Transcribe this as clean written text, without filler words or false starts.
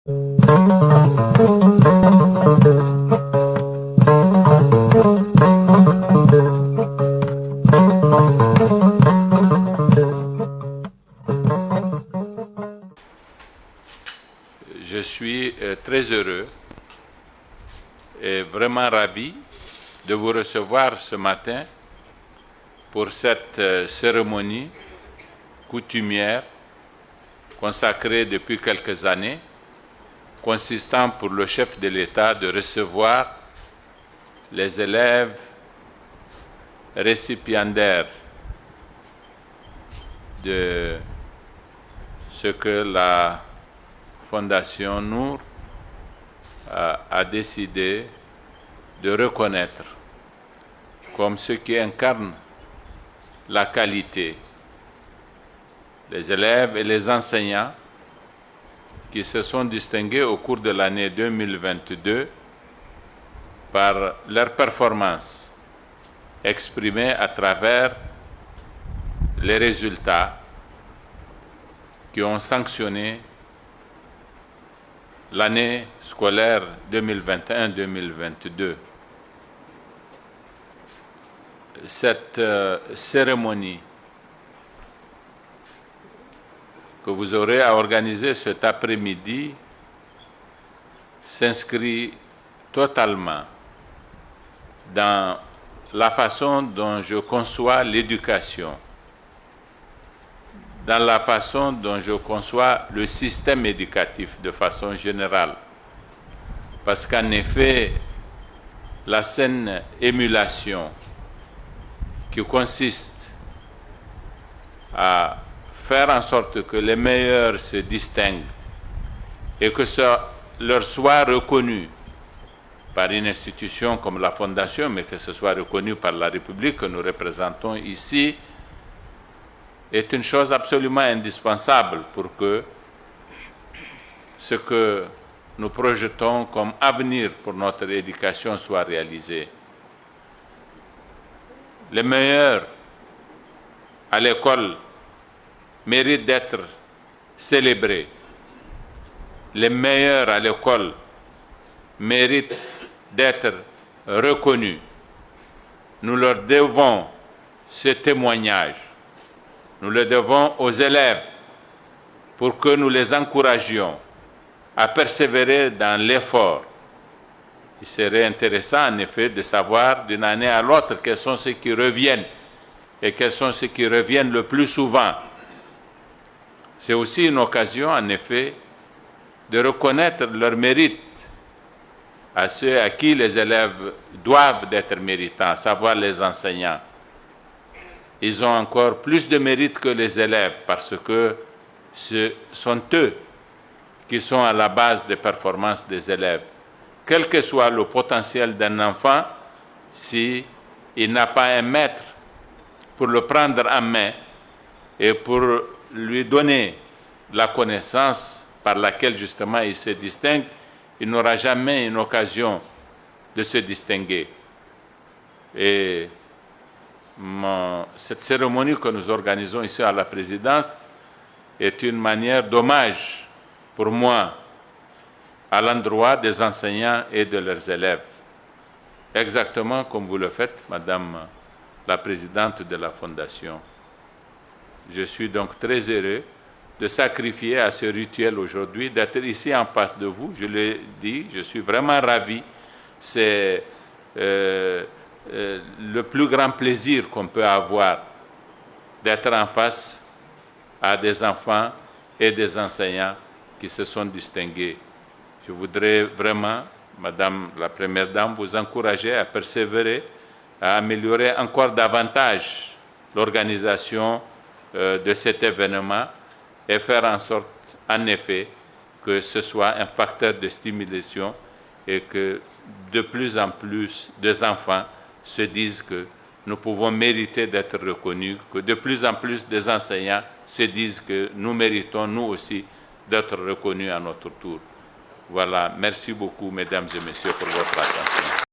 Je suis très heureux et vraiment ravi de vous recevoir ce matin pour cette cérémonie coutumière consacrée depuis quelques années, consistant pour le chef de l'État de recevoir les élèves récipiendaires de ce que la Fondation Nour a décidé de reconnaître comme ceux qui incarnent la qualité, les élèves et les enseignants qui se sont distingués au cours de l'année 2022 par leur performance exprimée à travers les résultats qui ont sanctionné l'année scolaire 2021-2022. Cette cérémonie que vous aurez à organiser cet après-midi s'inscrit totalement dans la façon dont je conçois l'éducation, dans la façon dont je conçois le système éducatif de façon générale. Parce qu'en effet, la saine émulation qui consiste à faire en sorte que les meilleurs se distinguent et que ça leur soit reconnu par une institution comme la Fondation, mais que ce soit reconnu par la République que nous représentons ici, est une chose absolument indispensable pour que ce que nous projetons comme avenir pour notre éducation soit réalisé. Les meilleurs à l'école méritent d'être célébrés. Les meilleurs à l'école méritent d'être reconnus. Nous leur devons ce témoignage. Nous le devons aux élèves pour que nous les encouragions à persévérer dans l'effort. Il serait intéressant en effet de savoir d'une année à l'autre quels sont ceux qui reviennent et quels sont ceux qui reviennent le plus souvent. C'est aussi une occasion en effet de reconnaître leur mérite à ceux à qui les élèves doivent être méritants, à savoir les enseignants. Ils ont encore plus de mérite que les élèves parce que ce sont eux qui sont à la base des performances des élèves. Quel que soit le potentiel d'un enfant, s'il n'a pas un maître pour le prendre en main et pour lui donner la connaissance par laquelle justement il se distingue, il n'aura jamais une occasion de se distinguer. Et cette cérémonie que nous organisons ici à la présidence est une manière d'hommage pour moi à l'endroit des enseignants et de leurs élèves. Exactement comme vous le faites, Madame la présidente de la Fondation. Je suis donc très heureux de sacrifier à ce rituel aujourd'hui, d'être ici en face de vous. Je l'ai dit, je suis vraiment ravi. C'est le plus grand plaisir qu'on peut avoir d'être en face à des enfants et des enseignants qui se sont distingués. Je voudrais vraiment, Madame la Première Dame, vous encourager à persévérer, à améliorer encore davantage l'organisation de cet événement et faire en sorte, en effet, que ce soit un facteur de stimulation et que de plus en plus des enfants se disent que nous pouvons mériter d'être reconnus, que de plus en plus des enseignants se disent que nous méritons, nous aussi, d'être reconnus à notre tour. Voilà, merci beaucoup, mesdames et messieurs, pour votre attention.